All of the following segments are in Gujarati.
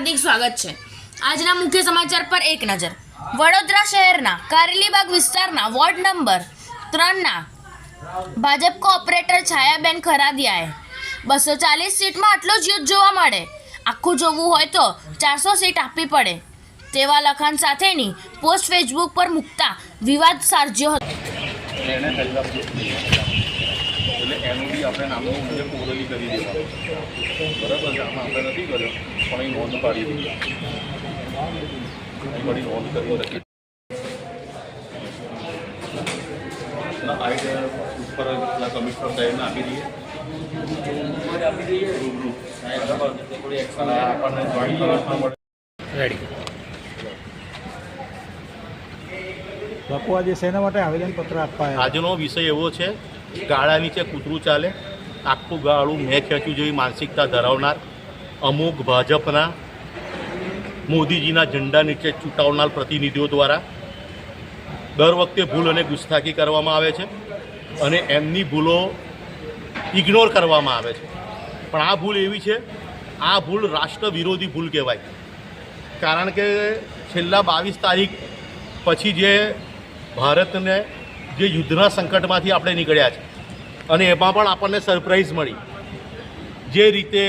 હાર્દિક સ્વાગત છે। આજના મુખ્ય સમાચાર પર એક નજર। વડોદરા શહેરના કારેલીબાગ વિસ્તારના વોર્ડ નંબર 3ના ભાજપ કોઓપરેટર છાયાબેન ખરાદિયાએ 240 સીટમાં આટલો જ યુદ્ધ જોવા મળે, આખું જોવું હોય તો 400 સીટ આપવી પડે તેવા લખાણ સાથેની પોસ્ટ ફેસબુક પર મૂકતા વિવાદ સર્જ્યો હતો। એટલે એનું બી આપણે નામનું મુજબ ઓરલી કરી દેવાનું, બરાબર છે। આમાં આપણે નથી કર્યો પણ એ નોંધ પાડી દીધી, બધી નોંધ કરી રાખી ઉપર કમિશનર સાહેબને આપી દઈએ, રૂબરૂ બરાબર થોડી એક્શન આપણને જોઈન કરવા મળે। રેડી બાપુ, આજે શેના માટે આવેદનપત્ર આપવા આવ્યા? આજનો વિષય એવો છે, ગાળા નીચે કૂતરું ચાલે, આખું ગાળું મેં ખેંચ્યું જેવી માનસિકતા ધરાવનાર અમુક ભાજપના મોદીજીના ઝંડા નીચે ચૂંટાવનાર પ્રતિનિધિઓ દ્વારા દર વખતે ભૂલ અને ગુસ્તાખી કરવામાં આવે છે અને એમની ભૂલો ઇગ્નોર કરવામાં આવે છે। પણ આ ભૂલ એવી છે, આ ભૂલ રાષ્ટ્ર વિરોધી ભૂલ કહેવાય, કારણ કે છેલ્લા 22 તારીખ પછી જે ભારતને જે યુદ્ધના સંકટમાંથી આપણે નીકળ્યા છે અને એમાં પણ આપણને સરપ્રાઈઝ મળી, જે રીતે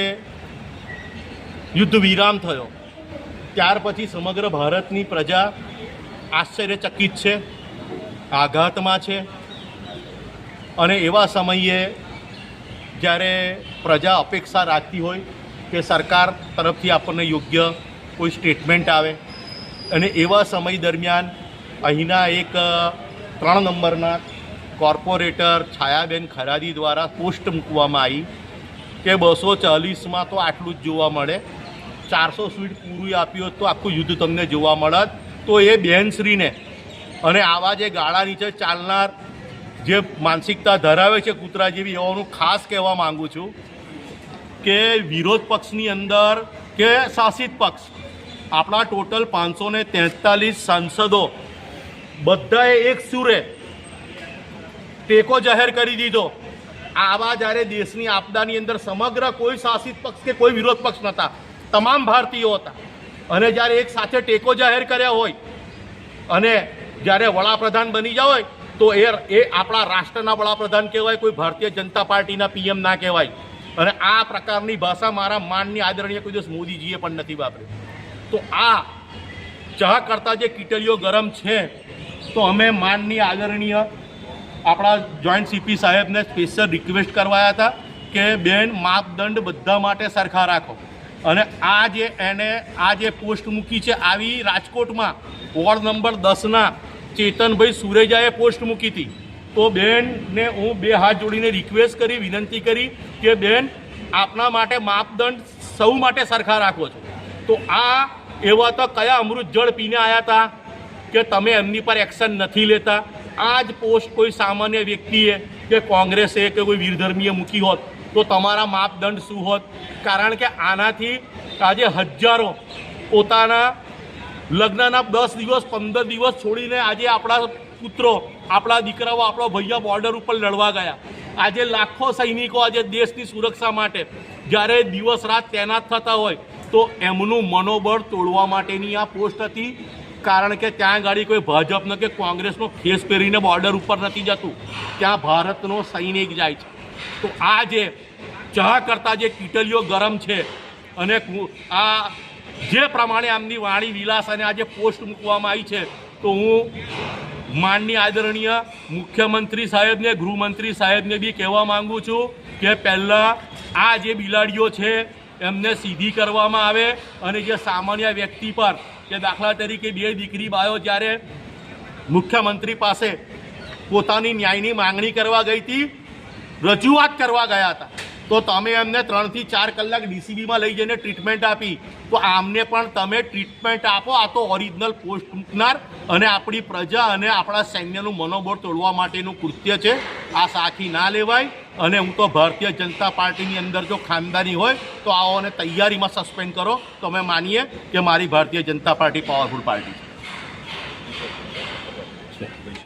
યુદ્ધ વિરામ થયો ત્યાર પછી સમગ્ર ભારતની પ્રજા આશ્ચર્યચકિત છે, આઘાતમાં છે। અને એવા સમયે જ્યારે પ્રજા અપેક્ષા રાખતી હોય કે સરકાર તરફથી આપણને યોગ્ય કોઈ સ્ટેટમેન્ટ આવે, અને એવા સમય દરમિયાન અહીંના એક 3 નંબરના કોર્પોરેટર છાયાબેન ખરાદી દ્વારા પોસ્ટ મૂકવામાં આવી કે 240માં તો આટલું જ જોવા મળે, 400 સીટ પૂરી આપી હોત તો આખું યુદ્ધ તમને જોવા મળત। તો એ બહેનશ્રીને અને આવા જે ગાળા નીચે ચાલનાર જે માનસિકતા ધરાવે છે કૂતરા જેવી, એવાનું ખાસ કહેવા માગું છું કે વિરોધ પક્ષની અંદર કે શાસિત પક્ષ, આપણા ટોટલ 543 સાંસદો બધાએ એક સુરે ટેકો જાહેર કરી દીધો। આવા જ્યારે દેશની આપદાની અંદર સમગ્ર કોઈ શાસિત પક્ષ કે કોઈ વિરોધ પક્ષ નહોતા, તમામ ભારતીયો હતા, અને જ્યારે એક સાથે ટેકો જાહેર કર્યા હોય અને જ્યારે વડાપ્રધાન બની જાય હોય તો એ આપણા રાષ્ટ્રના વડાપ્રધાન કહેવાય, કોઈ ભારતીય જનતા પાર્ટીના પીએમ ના કહેવાય। અને આ પ્રકારની ભાષા મારા માનની આદરણીય કોઈ દિવસ મોદીજીએ પણ નથી વાપરી। તો આ ચા કરતાં જે કીટલીઓ ગરમ છે, તો અમે માનની આદરણીય આપણા જોઈન્ટ સીપી સાહેબને સ્પેશિયલ રિક્વેસ્ટ કરવાયા હતા કે બેન, માપદંડ બધા માટે સરખા રાખો। અને આ જે પોસ્ટ મૂકી છે, આવી રાજકોટમાં વોર્ડ નંબર 10ના ચેતનભાઈ સુરેજાએ પોસ્ટ મૂકી હતી। તો બેનને હું 2 હાથ જોડીને રિક્વેસ્ટ કરી, વિનંતી કરી કે બેન, આપના માટે માપદંડ સૌ માટે સરખા રાખો છો। તો આ એવા તો કયા અમૃત જળ પીને આવ્યા હતા કે તમે એમની પર એક્શન નથી લેતા? આ જ પોસ્ટ કોઈ સામાન્ય વ્યક્તિએ કે કોંગ્રેસે કે કોઈ વીરધર્મીએ મૂકી હોત તો તમારા માપદંડ શું હોત? કારણ કે આનાથી આજે હજારો પોતાના લગ્નના 10 દિવસ 15 દિવસ છોડીને આજે આપણા પુત્રો, આપણા દીકરાઓ, આપણા ભૈયા બોર્ડર ઉપર લડવા ગયા। આજે લાખો સૈનિકો આજે દેશની સુરક્ષા માટે જ્યારે દિવસ રાત તૈનાત થતા હોય તો એમનું મનોબળ તોડવા માટેની આ પોસ્ટ હતી। કારણ કે ત્યાં ગાડી કોઈ ભાજપનો કે કોંગ્રેસનો ખેસ પહેરીને બોર્ડર ઉપર નથી જતું, ત્યાં ભારતનો સૈનિક જાય છે। તો આ જે ચા કરતાં જે કીટલીઓ ગરમ છે અને આ જે પ્રમાણે આમની વાણી વિલાસ અને આ જે પોસ્ટ મૂકવામાં આવી છે, તો હું માનની આદરણીય મુખ્યમંત્રી સાહેબને, ગૃહમંત્રી સાહેબને બી કહેવા માગું છું કે પહેલાં આ જે બિલાડીઓ છે એમને સીધી કરવામાં આવે, અને જે સામાન્ય વ્યક્તિ પર કે દાખલા તરીકે 2 દીકરી બાયો જ્યારે મુખ્યમંત્રી પાસે પોતાની ન્યાયની માંગણી કરવા ગઈ હતી, રજૂઆત કરવા ગયા હતા, તો તમે એમને 3 થી 4 કલાક ડીસીબીમાં લઈ જઈને ટ્રીટમેન્ટ આપી। તો આમને પણ તમે ટ્રીટમેન્ટ આપો। આ તો ઓરિજિનલ પોસ્ટ મૂકનાર અને આપણી પ્રજા અને આપણા સૈન્યનું મનોબળ તોડવા માટેનું કૃત્ય છે, આ સાખી ના લેવાય। અને હું તો ભારતીય જનતા પાર્ટીની અંદર જો ખાનદાની હોય તો આઓને તૈયારીમાં સસ્પેન્ડ કરો, તો અમે માનીએ કે મારી Bharatiya Janata party powerful party છે।